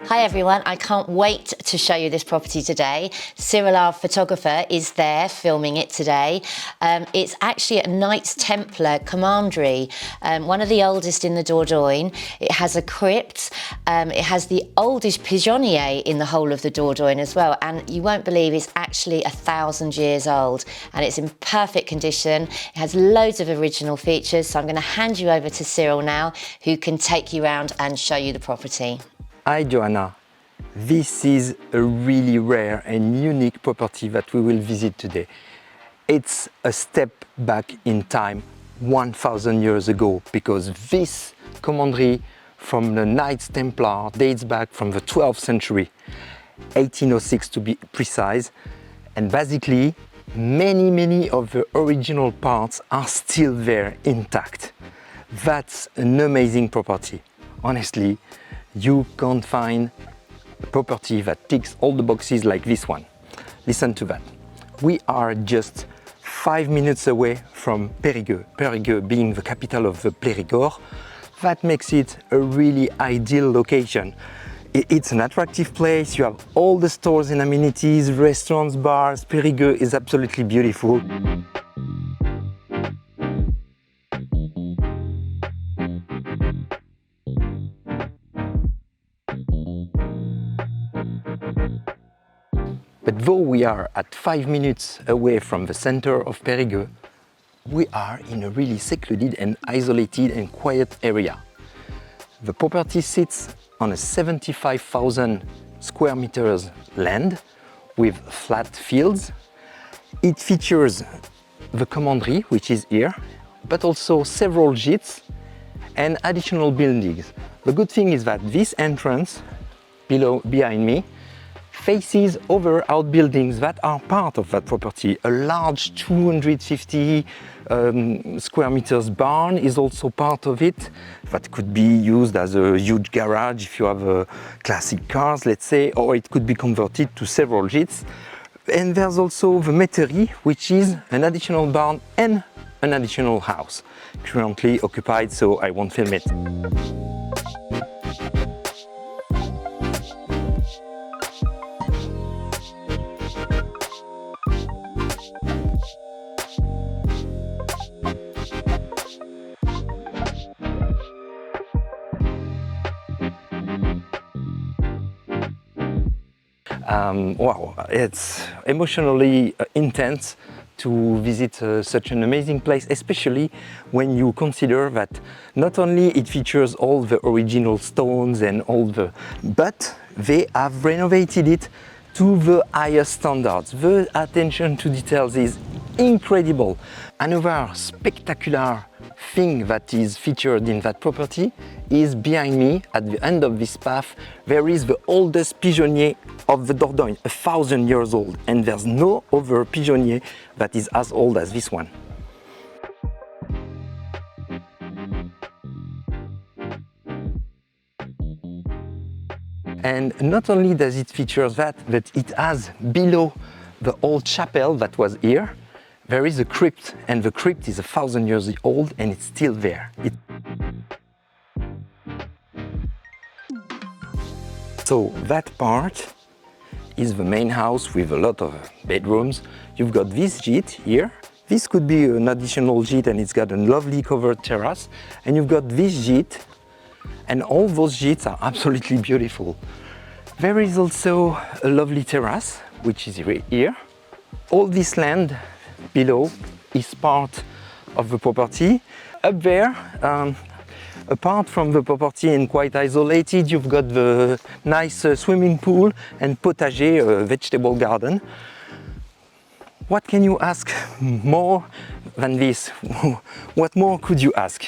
Hi everyone, I can't wait to show you this property today. Cyril, our photographer, is there filming it today. It's actually a Knights Templar commandery, one of the oldest in the Dordogne. It has a crypt, it has the oldest pigeonnier in the whole of the Dordogne as well, and you won't believe it's actually 1,000 years old, and it's in perfect condition. It has loads of original features, so I'm going to hand you over to Cyril now, who can take you around and show you the property. Hi Joanna, this is a really rare and unique property that we will visit today. It's a step back in time 1,000 years ago because this commandery from the Knights Templar dates back from the 12th century, 1806 to be precise, and basically many of the original parts are still there intact. That's an amazing property. Honestly, you can't find a property that ticks all the boxes like this one. Listen to that. We are just 5 minutes away from Périgueux, Périgueux being the capital of the Périgord. That makes it a really ideal location. It's an attractive place, you have all the stores and amenities, restaurants, bars. Périgueux is absolutely beautiful. But though we are at 5 minutes away from the center of Périgueux, we are in a really secluded and isolated and quiet area. The property sits on a 75,000 square meters land with flat fields. It features the commandery, which is here, but also several gîtes and additional buildings. The good thing is that this entrance behind me faces over outbuildings that are part of that property. A large 250 square meters barn is also part of it. That could be used as a huge garage if you have classic cars, let's say, or it could be converted to several gîtes. And there's also the métairie, which is an additional barn and an additional house, currently occupied, so I won't film it. Wow, it's emotionally intense to visit such an amazing place, especially when you consider that not only it features all the original stones and but they have renovated it to the highest standards. The attention to details is incredible. Another spectacular thing that is featured in that property is behind me, at the end of this path, there is the oldest pigeonnier of the Dordogne, 1,000 years old, and there's no other pigeonnier that is as old as this one. And not only does it feature that, but it has below the old chapel that was here, there is a crypt, and the crypt is 1,000 years old and it's still there. So that part is the main house with a lot of bedrooms. You've got this gîte here. This could be an additional gîte and it's got a lovely covered terrace. And you've got this gîte, and all those gîtes are absolutely beautiful. There is also a lovely terrace, which is right here. All this land below is part of the property. Up there, apart from the property and quite isolated, you've got the nice swimming pool and potager, vegetable garden. What can you ask more than this? What more could you ask?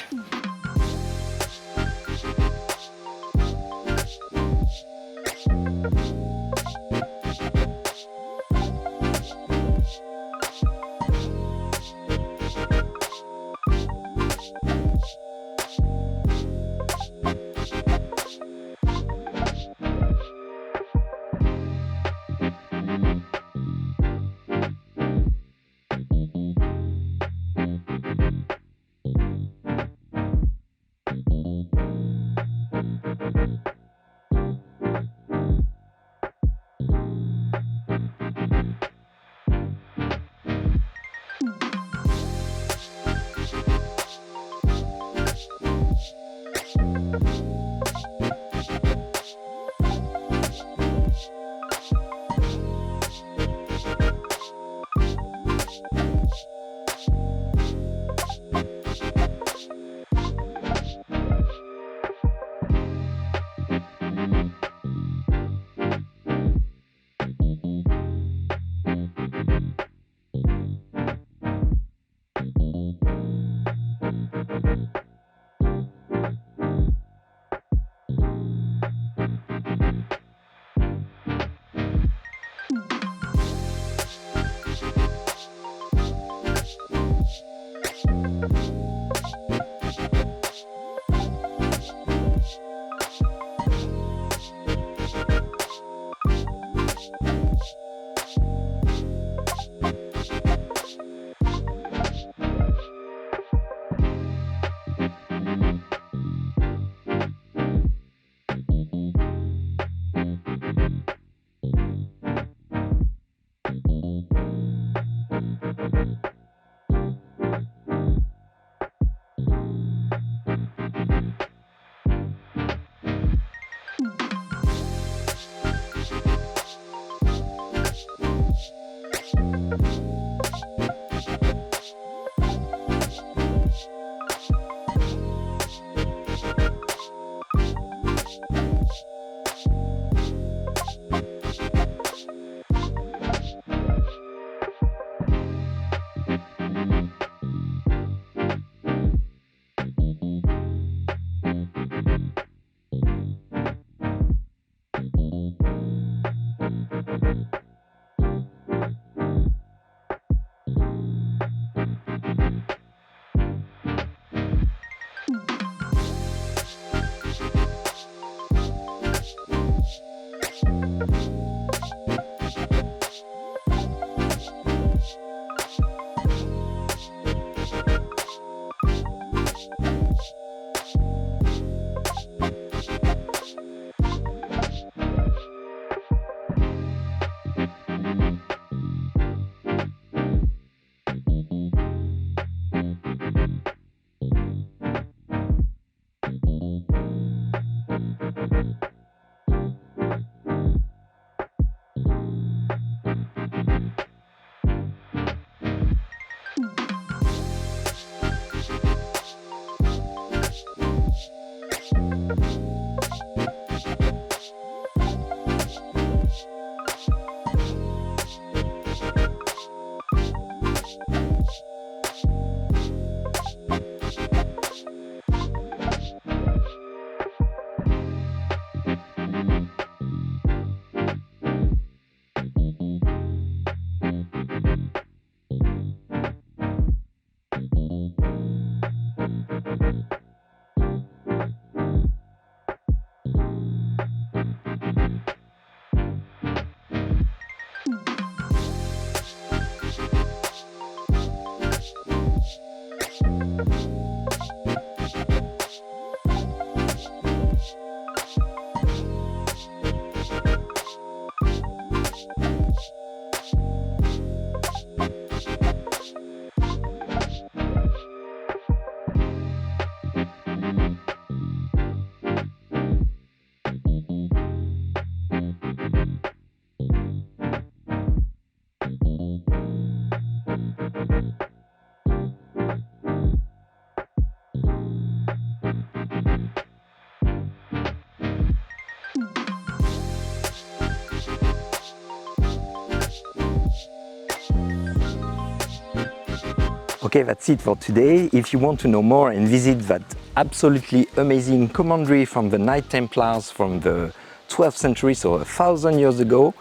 Okay, that's it for today. If you want to know more and visit that absolutely amazing commandery from the Knight Templars from the 12th century, so 1,000 years ago,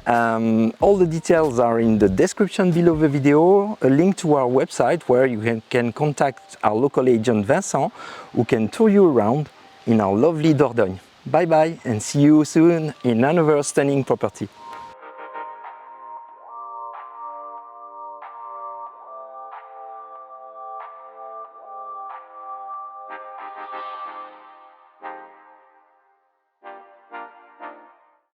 all the details are in the description below the video, a link to our website where you can contact our local agent Vincent, who can tour you around in our lovely Dordogne. Bye bye and see you soon in another stunning property.